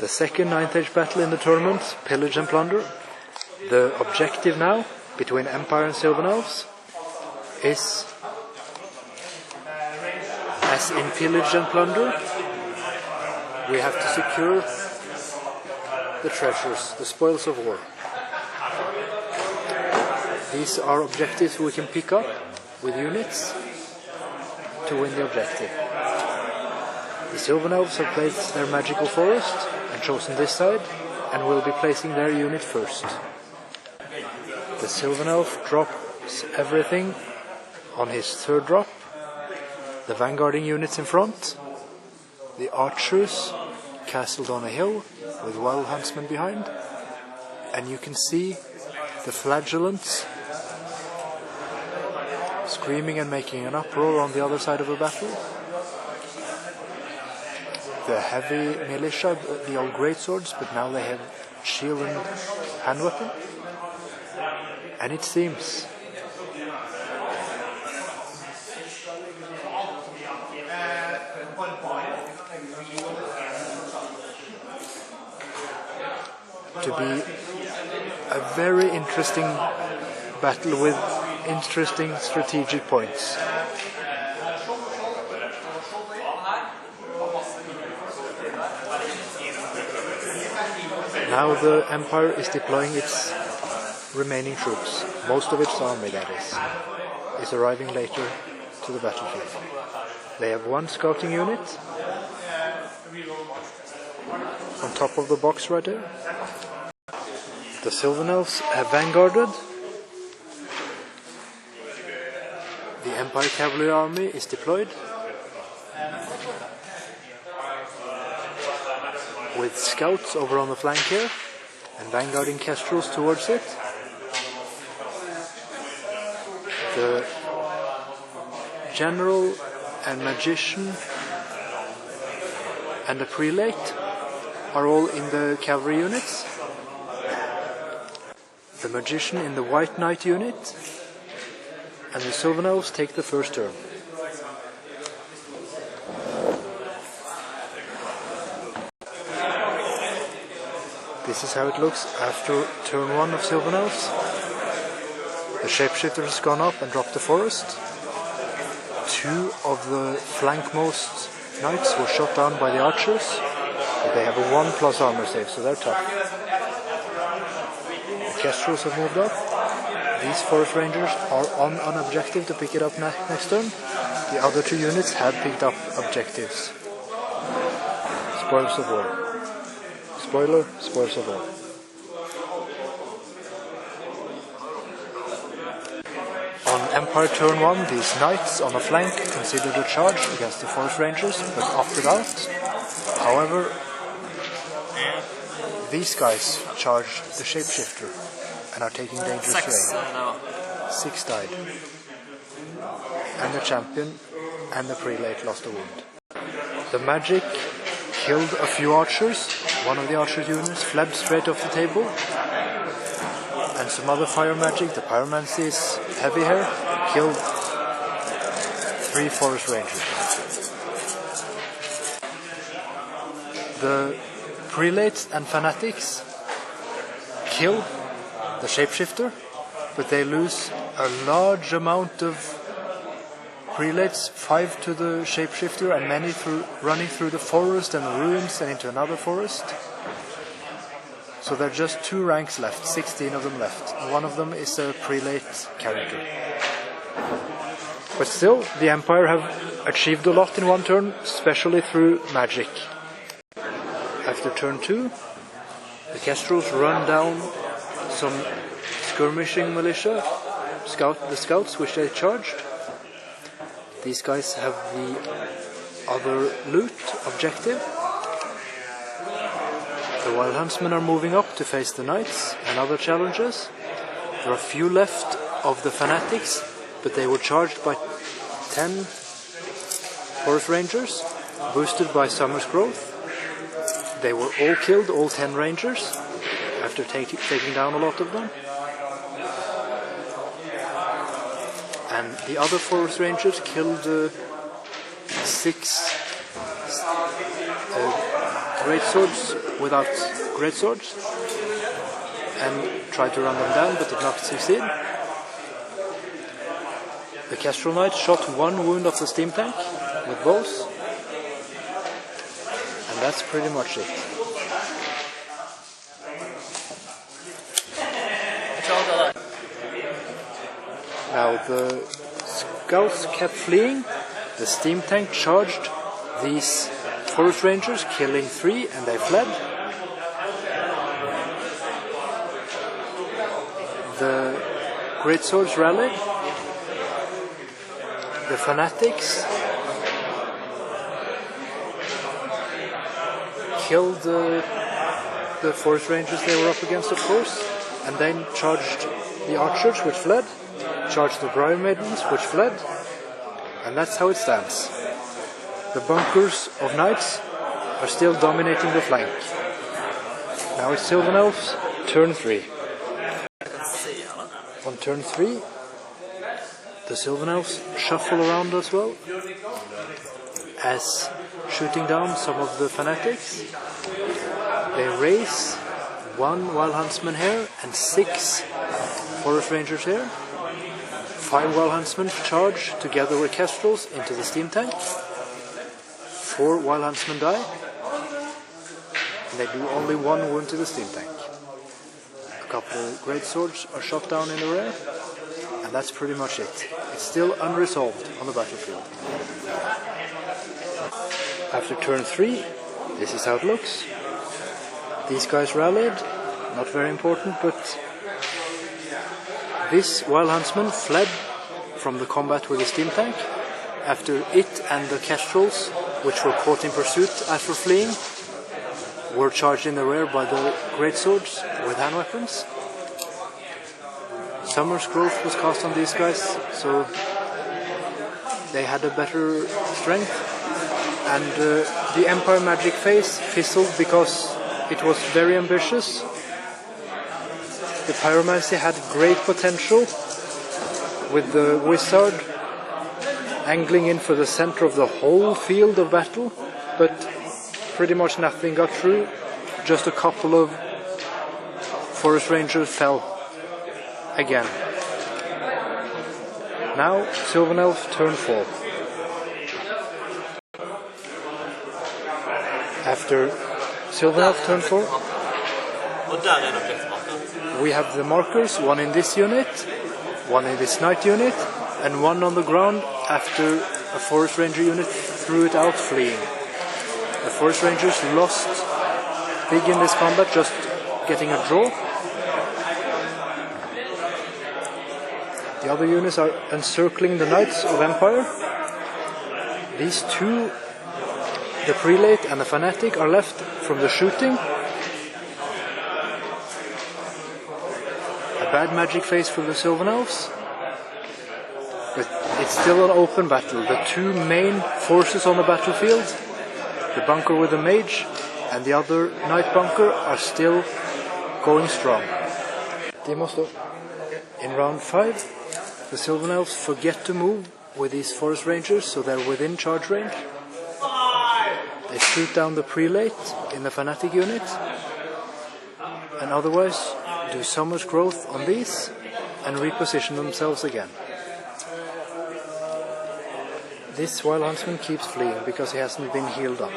The second 9th Age battle in the tournament, Pillage and Plunder. The objective now, between Empire and Sylvan Elves, is, as in Pillage and Plunder, we have to secure the treasures, the spoils of war. These are objectives we can pick up with units to win the objective. The Sylvan Elves have placed their magical forest and chosen this side, and will be placing their unit first. The Sylvan Elf drops everything on his third drop. The vanguarding units in front, the archers castled on a hill with wild huntsmen behind, and you can see the Flagellants screaming and making an uproar on the other side of the battle. The heavy militia, the old greatswords, but now they have shield and hand weapon. And it seems to be a very interesting battle with interesting strategic points. Now the Empire is deploying its remaining troops. Most of its army, that is arriving later to the battlefield. They have one scouting unit on top of the box right there. The Sylvan Elves have vanguarded. The Empire Cavalry army is deployed, with scouts over on the flank here, and vanguarding kestrels towards it. The general and magician and the prelate are all in the cavalry units. The magician in the white knight unit, and the Sylvan Elves take the first turn. This is how it looks after turn 1 of Sylvan Elves. The shapeshifter has gone up and dropped the forest. 2 of the flankmost knights were shot down by the archers, but they have a 1+ armor save, so they're tough. The kestrels have moved up. These forest rangers are on an objective to pick it up next turn. The other 2 units have picked up objectives. Spoils of war. Spoiler, spoils of war. On Empire turn 1, these knights on a flank considered a charge against the forest rangers, but opted out. However, these guys charged the shapeshifter and are taking dangerous rain. 6 died. And the champion and the prelate lost a wound. The magic killed a few archers. One of the archer units fled straight off the table. And some other fire magic, the Pyromancy is heavy here, killed 3 forest rangers. The prelates and fanatics kill the shapeshifter, but they lose a large amount of prelates, 5 to the shapeshifter and many running through the forest and the ruins and into another forest. So there are just 2 ranks left, 16 of them left. One of them is a prelate character. But still, the Empire have achieved a lot in 1 turn, especially through magic. After turn 2, the kestrels run down some skirmishing militia, the scouts which they charged. These guys have the other loot objective. The wild huntsmen are moving up to face the knights and other challenges. There are few left of the fanatics, but they were charged by 10 forest rangers, boosted by summer's growth. They were all killed, all 10 rangers, after taking down a lot of them. And the other forest rangers killed 3 greatswords without greatswords and tried to run them down, but did not succeed. The Kestrel Knight shot one wound off the steam tank with bows, and that's pretty much it. Now the scouts kept fleeing, the steam tank charged these forest rangers, killing 3, and they fled. The greatswords rallied. The fanatics killed the forest rangers they were up against, of course, and then charged the archers, which fled, charged the briar maidens, which fled, and that's how it stands. The bunkers of knights are still dominating the flank. Now it's Sylvan Elves, turn 3. On turn 3, the Sylvan Elves shuffle around as well as shooting down some of the fanatics. They raise 1 Wild Huntsman here and 6 Forest Rangers here. 5 Wild Huntsmen charge together with Kestrels into the steam tank. 4 Wild Huntsmen die. And they do only 1 wound to the steam tank. A couple of greatswords are shot down in the rear. And that's pretty much it. It's still unresolved on the battlefield. After turn 3, this is how it looks. These guys rallied, not very important, but this Wild Huntsman fled from the combat with the steam tank after it and the Kestrels, which were caught in pursuit after fleeing, were charged in the rear by the greatswords with hand weapons. Summer's Growth was cast on these guys, so they had a better strength, and the Empire Magic phase fizzled because it was very ambitious. The Pyromancy had great potential, with the Wizard angling in for the center of the whole field of battle, but pretty much nothing got through. Just a couple of Forest Rangers fell again. Now Sylvan Elves turn 4. After Sylvan Elves turn 4, we have the markers, 1 in this unit, 1 in this knight unit, and 1 on the ground after a Forest Ranger unit threw it out fleeing. The Forest Rangers lost big in this combat, just getting a draw. The other units are encircling the Knights of Empire. These 2, the Prelate and the Fanatic, are left from the shooting. A bad magic phase for the Sylvan Elves. But it's still an open battle. The 2 main forces on the battlefield, the bunker with the mage and the other knight bunker, are still going strong. In round 5, the Sylvan Elves forget to move with these Forest Rangers, so they're within charge range. They shoot down the Prelate in the Fanatic unit, and otherwise do Summer's Growth on these and reposition themselves again. This Wild Huntsman keeps fleeing because he hasn't been healed up.